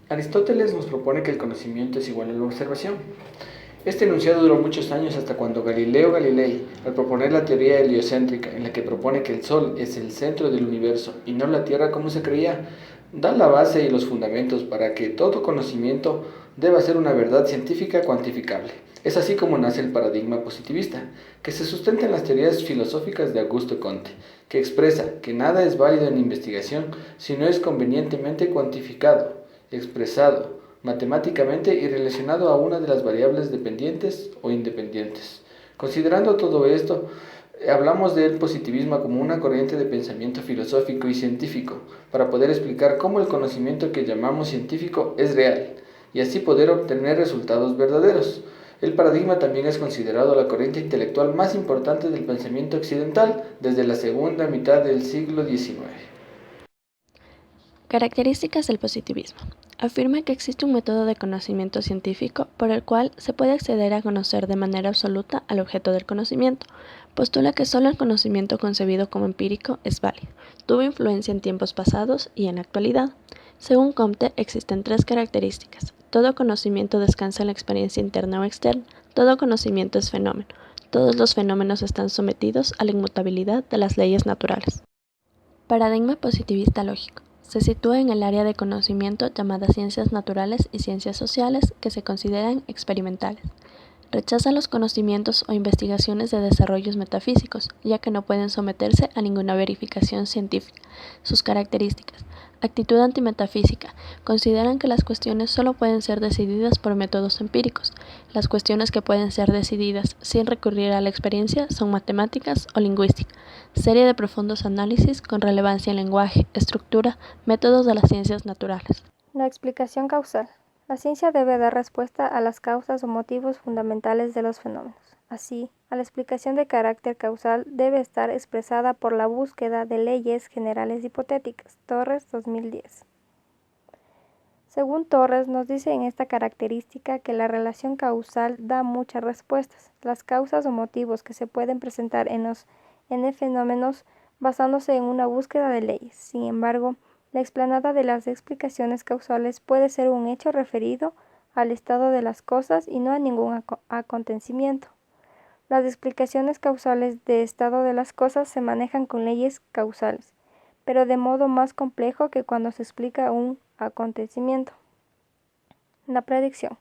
Aristóteles nos propone que el conocimiento es igual a la observación. Este enunciado duró muchos años hasta cuando Galileo Galilei, al proponer la teoría heliocéntrica, en la que propone que el Sol es el centro del universo y no la Tierra como se creía, da la base y los fundamentos para que todo conocimiento deba ser una verdad científica cuantificable. Es así como nace el paradigma positivista, que se sustenta en las teorías filosóficas de Augusto Comte, que expresa que nada es válido en investigación si no es convenientemente cuantificado, expresado matemáticamente y relacionado a una de las variables dependientes o independientes. Considerando todo esto, hablamos del positivismo como una corriente de pensamiento filosófico y científico para poder explicar cómo el conocimiento que llamamos científico es real y así poder obtener resultados verdaderos. El paradigma también es considerado la corriente intelectual más importante del pensamiento occidental desde la segunda mitad del siglo XIX. Características del positivismo. Afirma que existe un método de conocimiento científico por el cual se puede acceder a conocer de manera absoluta al objeto del conocimiento. Postula que solo el conocimiento concebido como empírico es válido. Tuvo influencia en tiempos pasados y en la actualidad. Según Comte, existen tres características. Todo conocimiento descansa en la experiencia interna o externa. Todo conocimiento es fenómeno. Todos los fenómenos están sometidos a la inmutabilidad de las leyes naturales. Paradigma positivista lógico. Se sitúa en el área de conocimiento llamada ciencias naturales y ciencias sociales que se consideran experimentales. Rechaza los conocimientos o investigaciones de desarrollos metafísicos, ya que no pueden someterse a ninguna verificación científica. Sus características. Actitud antimetafísica. Consideran que las cuestiones solo pueden ser decididas por métodos empíricos. Las cuestiones que pueden ser decididas sin recurrir a la experiencia son matemáticas o lingüística. Serie de profundos análisis con relevancia en lenguaje, estructura, métodos de las ciencias naturales. La explicación causal. La ciencia debe dar respuesta a las causas o motivos fundamentales de los fenómenos. Así, la explicación de carácter causal debe estar expresada por la búsqueda de leyes generales hipotéticas. Torres, 2010. Según Torres, nos dice en esta característica que la relación causal da muchas respuestas. Las causas o motivos que se pueden presentar en los fenómenos basándose en una búsqueda de leyes. Sin embargo, la explanada de las explicaciones causales puede ser un hecho referido al estado de las cosas y no a ningún acontecimiento. Las explicaciones causales de estado de las cosas se manejan con leyes causales, pero de modo más complejo que cuando se explica un acontecimiento. La predicción.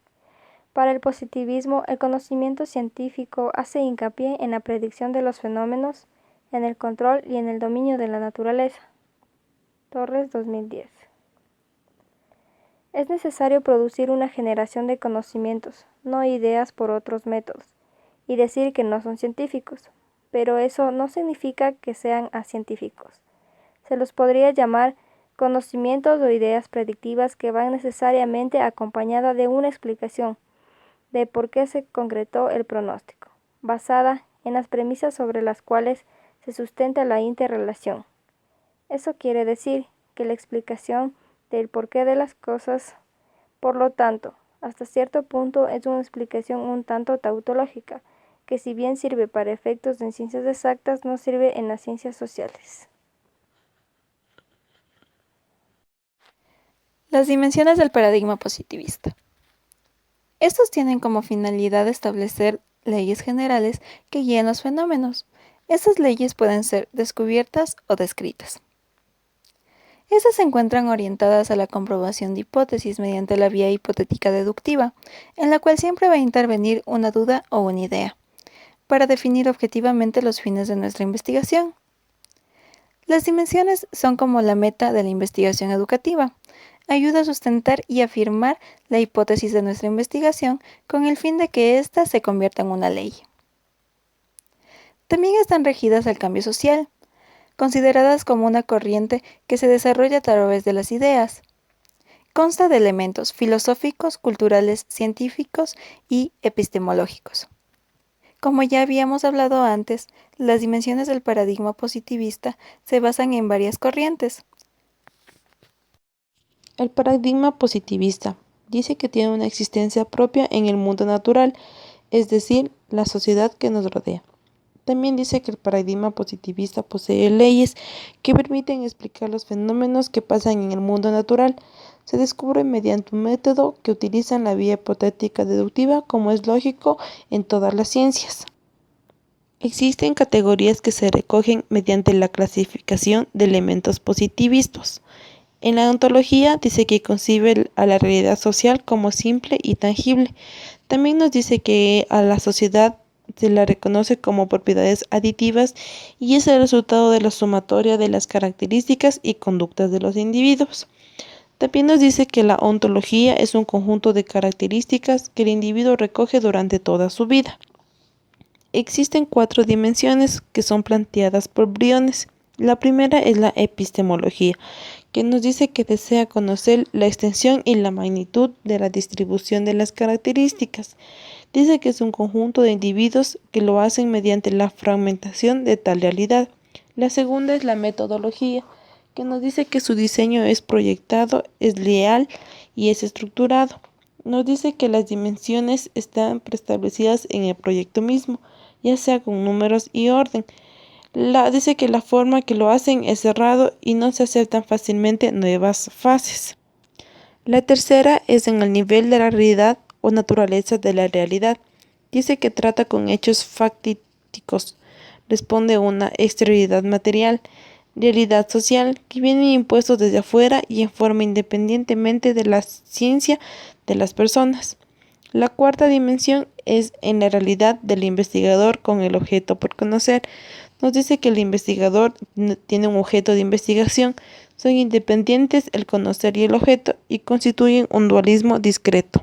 Para el positivismo, el conocimiento científico hace hincapié en la predicción de los fenómenos, en el control y en el dominio de la naturaleza. Torres, 2010. Es necesario producir una generación de conocimientos, no ideas por otros métodos, y decir que no son científicos, pero eso no significa que sean acientíficos. Se los podría llamar conocimientos o ideas predictivas que van necesariamente acompañadas de una explicación de por qué se concretó el pronóstico, basada en las premisas sobre las cuales se sustenta la interrelación. Eso quiere decir que la explicación del porqué de las cosas, por lo tanto, hasta cierto punto es una explicación un tanto tautológica, que si bien sirve para efectos en ciencias exactas, no sirve en las ciencias sociales. Las dimensiones del paradigma positivista. Estos tienen como finalidad establecer leyes generales que guíen los fenómenos. Estas leyes pueden ser descubiertas o descritas. Estas se encuentran orientadas a la comprobación de hipótesis mediante la vía hipotética deductiva, en la cual siempre va a intervenir una duda o una idea, para definir objetivamente los fines de nuestra investigación. Las dimensiones son como la meta de la investigación educativa. Ayuda a sustentar y afirmar la hipótesis de nuestra investigación con el fin de que ésta se convierta en una ley. También están regidas al cambio social, consideradas como una corriente que se desarrolla a través de las ideas. Consta de elementos filosóficos, culturales, científicos y epistemológicos. Como ya habíamos hablado antes, las dimensiones del paradigma positivista se basan en varias corrientes. El paradigma positivista dice que tiene una existencia propia en el mundo natural, es decir, la sociedad que nos rodea. También dice que el paradigma positivista posee leyes que permiten explicar los fenómenos que pasan en el mundo natural. Se descubre mediante un método que utiliza la vía hipotética deductiva, como es lógico en todas las ciencias. Existen categorías que se recogen mediante la clasificación de elementos positivistas. En la ontología dice que concibe a la realidad social como simple y tangible. También nos dice que a la sociedad se la reconoce como propiedades aditivas y es el resultado de la sumatoria de las características y conductas de los individuos. También nos dice que la ontología es un conjunto de características que el individuo recoge durante toda su vida. Existen 4 dimensiones que son planteadas por Briones. La primera es la epistemología, que nos dice que desea conocer la extensión y la magnitud de la distribución de las características. Dice que es un conjunto de individuos que lo hacen mediante la fragmentación de tal realidad. La segunda es la metodología, que nos dice que su diseño es proyectado, es leal y es estructurado. Nos dice que las dimensiones están preestablecidas en el proyecto mismo, ya sea con números y orden. Dice que la forma que lo hacen es cerrado y no se aceptan fácilmente nuevas fases. La tercera es en el nivel de la realidad o naturaleza de la realidad. Dice que trata con hechos fácticos, responde a una exterioridad material, realidad social, que vienen impuestos desde afuera y en forma independientemente de la ciencia de las personas. La cuarta dimensión es en la realidad del investigador con el objeto por conocer. Nos dice que el investigador tiene un objeto de investigación, son independientes el conocer y el objeto y constituyen un dualismo discreto.